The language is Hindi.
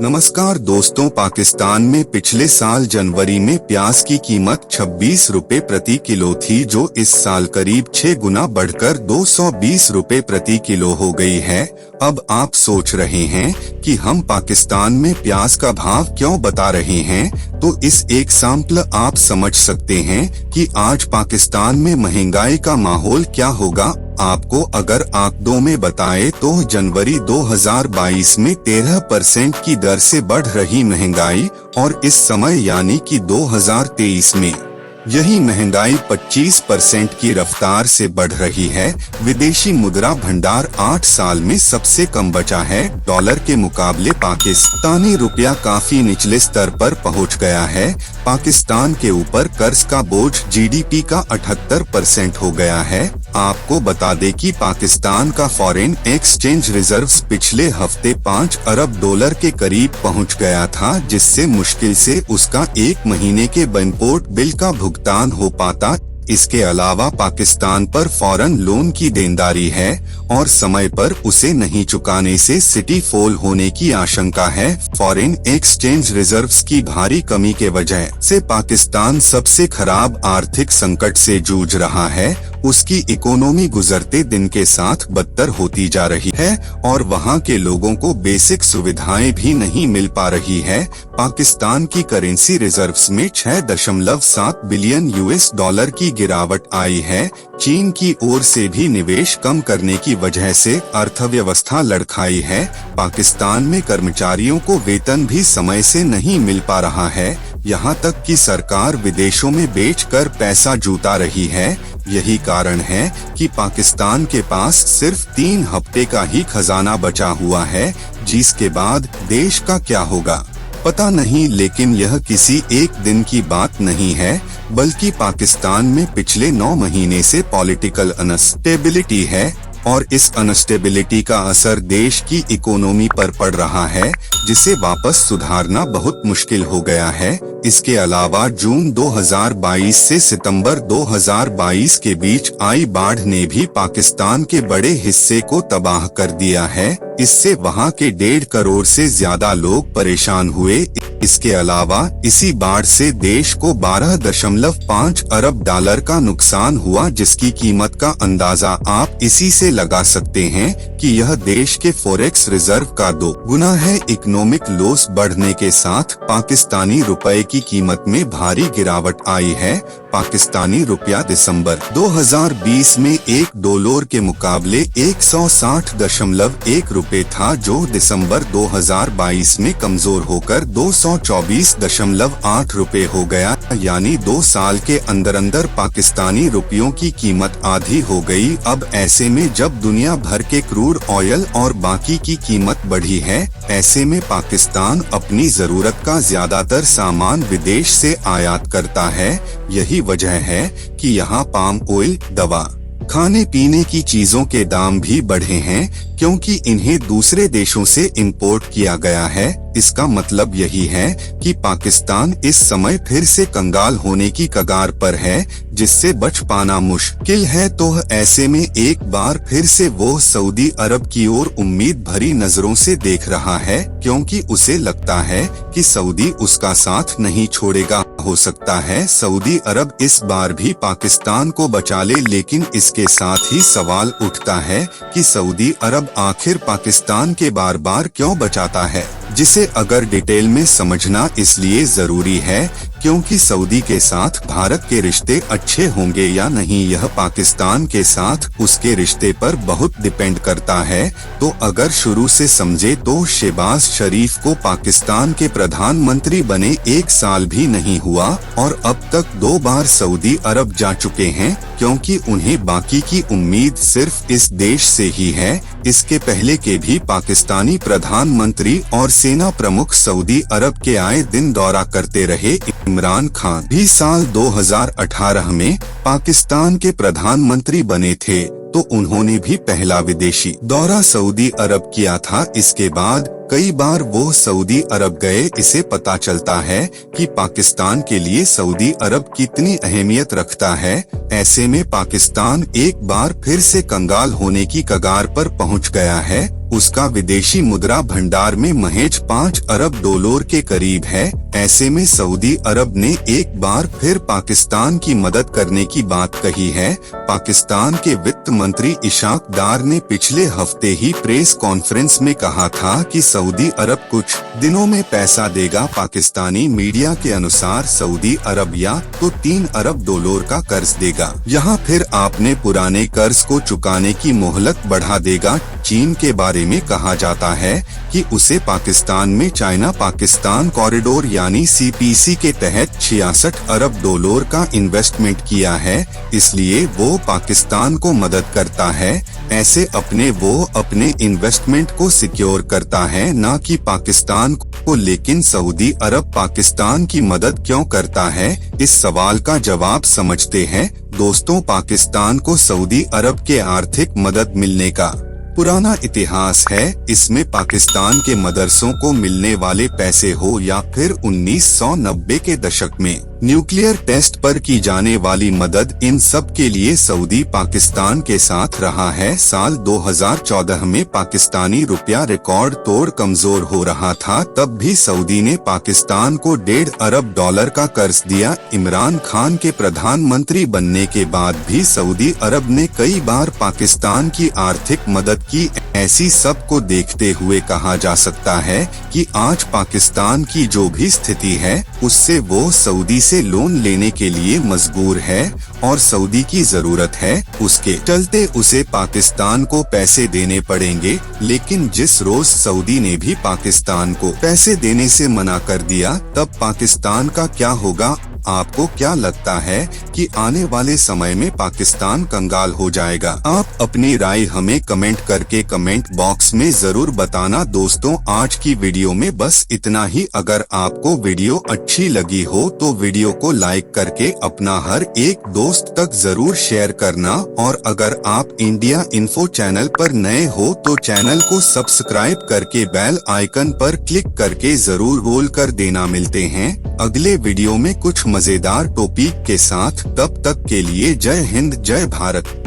नमस्कार दोस्तों, पाकिस्तान में पिछले साल जनवरी में प्याज की कीमत 26 रुपए प्रति किलो थी, जो इस साल करीब 6 गुना बढ़कर 220 रुपए प्रति किलो हो गई है। अब आप सोच रहे हैं कि हम पाकिस्तान में प्याज का भाव क्यों बता रहे हैं, तो इस एक सैंपल आप समझ सकते हैं कि आज पाकिस्तान में महंगाई का माहौल क्या होगा। आपको अगर आंकड़ों में बताए तो जनवरी 2022 में 13% की दर से बढ़ रही महंगाई और इस समय यानी कि 2023 में यही महंगाई 25% की रफ्तार से बढ़ रही है। विदेशी मुद्रा भंडार 8 साल में सबसे कम बचा है। डॉलर के मुकाबले पाकिस्तानी रुपया काफी निचले स्तर पर पहुंच गया है। पाकिस्तान के ऊपर कर्ज का बोझ जीडीपी का 78% हो गया है। आपको बता दें कि पाकिस्तान का फॉरेन एक्सचेंज रिजर्व्स पिछले हफ्ते 5 अरब डॉलर के करीब पहुंच गया था, जिससे मुश्किल से उसका 1 महीने के इम्पोर्ट बिल का भुगतान हो पाता। इसके अलावा पाकिस्तान पर फॉरेन लोन की देनदारी है और समय पर उसे नहीं चुकाने से सिटी फॉल होने की आशंका है। फॉरेन एक्सचेंज रिजर्व्स की भारी कमी के वजह से पाकिस्तान सबसे खराब आर्थिक संकट से जूझ रहा है। उसकी इकोनॉमी गुजरते दिन के साथ बदतर होती जा रही है और वहां के लोगों को बेसिक सुविधाएं भी नहीं मिल पा रही है। पाकिस्तान की करेंसी रिजर्व्स में 6.7 बिलियन यूएस डॉलर की गिरावट आई है। चीन की ओर से भी निवेश कम करने की वजह से अर्थव्यवस्था लड़खड़ाई है। पाकिस्तान में कर्मचारियों को वेतन भी समय से नहीं मिल पा रहा है। यहाँ तक कि सरकार विदेशों में बेचकर पैसा जुटा रही है। यही कारण है कि पाकिस्तान के पास सिर्फ 3 हफ्ते का ही खजाना बचा हुआ है, जिसके बाद देश का क्या होगा पता नहीं। लेकिन यह किसी एक दिन की बात नहीं है, बल्कि पाकिस्तान में पिछले 9 महीने से पॉलिटिकल अनस्टेबिलिटी है और इस अनस्टेबिलिटी का असर देश की इकोनॉमी पर पड़ रहा है, जिसे वापस सुधारना बहुत मुश्किल हो गया है। इसके अलावा जून 2022 से सितंबर 2022 के बीच आई बाढ़ ने भी पाकिस्तान के बड़े हिस्से को तबाह कर दिया है। इससे वहां के 1.5 करोड़ से ज्यादा लोग परेशान हुए। इसके अलावा इसी बाढ़ से देश को 12.5 अरब डॉलर का नुकसान हुआ, जिसकी कीमत का अंदाजा आप इसी से लगा सकते हैं कि यह देश के फॉरेक्स रिजर्व का 2 गुना है। इकोनॉमिक लॉस बढ़ने के साथ पाकिस्तानी रुपए की कीमत में भारी गिरावट आई है। पाकिस्तानी रुपया दिसंबर 2020 में 1 डॉलर के मुकाबले 160.1 रुपए था, जो दिसंबर 2022 में कमजोर होकर 224.8 रुपए हो गया। यानी 2 साल के अंदर अंदर पाकिस्तानी रुपयों की कीमत आधी हो गई। अब ऐसे में जब दुनिया भर के क्रूड ऑयल और बाकी की कीमत बढ़ी है, ऐसे में पाकिस्तान अपनी जरूरत का ज्यादातर सामान विदेश से आयात करता है। यही वजह है कि यहाँ पाम ऑयल, दवा, खाने पीने की चीजों के दाम भी बढ़े हैं, क्योंकि इन्हें दूसरे देशों से इंपोर्ट किया गया है। इसका मतलब यही है कि पाकिस्तान इस समय फिर से कंगाल होने की कगार पर है, जिससे बच पाना मुश्किल है। तो ऐसे में एक बार फिर से वो सऊदी अरब की ओर उम्मीद भरी नजरों से देख रहा है, क्योंकि उसे लगता है कि सऊदी उसका साथ नहीं छोड़ेगा। हो सकता है सऊदी अरब इस बार भी पाकिस्तान को बचा ले, लेकिन इसके साथ ही सवाल उठता है कि सऊदी अरब आखिर पाकिस्तान के बार बार क्यों बचाता है, जिसे अगर डिटेल में समझना इसलिए जरूरी है क्योंकि सऊदी के साथ भारत के रिश्ते अच्छे होंगे या नहीं, यह पाकिस्तान के साथ उसके रिश्ते पर बहुत डिपेंड करता है। तो अगर शुरू से समझे तो शहबाज शरीफ को पाकिस्तान के प्रधानमंत्री बने 1 साल भी नहीं हुआ और अब तक 2 बार सऊदी अरब जा चुके हैं, क्योंकि उन्हें बाकी की उम्मीद सिर्फ इस देश से ही है। इसके पहले के भी पाकिस्तानी प्रधानमंत्री और सेना प्रमुख सऊदी अरब के आए दिन दौरा करते रहे। इमरान खान भी साल 2018 में पाकिस्तान के प्रधानमंत्री बने थे, तो उन्होंने भी पहला विदेशी दौरा सऊदी अरब किया था। इसके बाद कई बार वो सऊदी अरब गए। इसे पता चलता है कि पाकिस्तान के लिए सऊदी अरब कितनी अहमियत रखता है। ऐसे में पाकिस्तान एक बार फिर से कंगाल होने की कगार पर पहुंच गया है। उसका विदेशी मुद्रा भंडार में महज 5 अरब डॉलर के करीब है। ऐसे में सऊदी अरब ने एक बार फिर पाकिस्तान की मदद करने की बात कही है। पाकिस्तान के वित्त मंत्री इशाक डार ने पिछले हफ्ते ही प्रेस कॉन्फ्रेंस में कहा था कि सऊदी अरब कुछ दिनों में पैसा देगा। पाकिस्तानी मीडिया के अनुसार सऊदी अरब या तो 3 अरब डॉलर का कर्ज देगा, यहाँ फिर आपने पुराने कर्ज को चुकाने की मोहलत बढ़ा देगा। चीन के बारे में कहा जाता है कि उसे पाकिस्तान में चाइना पाकिस्तान कॉरिडोर यानी CPC के तहत 66 अरब डॉलर का इन्वेस्टमेंट किया है, इसलिए वो पाकिस्तान को मदद करता है। ऐसे वो अपने इन्वेस्टमेंट को सिक्योर करता है, न कि पाकिस्तान को। लेकिन सऊदी अरब पाकिस्तान की मदद क्यों करता है, इस सवाल का जवाब समझते हैं। दोस्तों, पाकिस्तान को सऊदी अरब के आर्थिक मदद मिलने का पुराना इतिहास है। इसमें पाकिस्तान के मदरसों को मिलने वाले पैसे हो या फिर 1990 के दशक में न्यूक्लियर टेस्ट पर की जाने वाली मदद, इन सब के लिए सऊदी पाकिस्तान के साथ रहा है। साल 2014 में पाकिस्तानी रुपया रिकॉर्ड तोड़ कमजोर हो रहा था, तब भी सऊदी ने पाकिस्तान को 1.5 अरब डॉलर का कर्ज दिया। इमरान खान के प्रधानमंत्री बनने के बाद भी सऊदी अरब ने कई बार पाकिस्तान की आर्थिक मदद की। ऐसी सब को देखते हुए कहा जा सकता है कि आज पाकिस्तान की जो भी स्थिति है, उससे वो सऊदी से लोन लेने के लिए मजबूर है और सऊदी की जरूरत है। उसके चलते उसे पाकिस्तान को पैसे देने पड़ेंगे। लेकिन जिस रोज सऊदी ने भी पाकिस्तान को पैसे देने से मना कर दिया, तब पाकिस्तान का क्या होगा? आपको क्या लगता है कि आने वाले समय में पाकिस्तान कंगाल हो जाएगा? आप अपनी राय हमें कमेंट करके कमेंट बॉक्स में जरूर बताना। दोस्तों, आज की वीडियो में बस इतना ही। अगर आपको वीडियो अच्छी लगी हो तो वीडियो को लाइक करके अपना हर एक दोस्त तक जरूर शेयर करना। और अगर आप इंडिया इन्फो चैनल पर नए हो तो चैनल को सब्सक्राइब करके बेल आइकन पर क्लिक करके जरूर रोल कर देना। मिलते हैं अगले वीडियो में कुछ मजेदार टॉपिक के साथ। तब तक के लिए जय हिंद, जय भारत।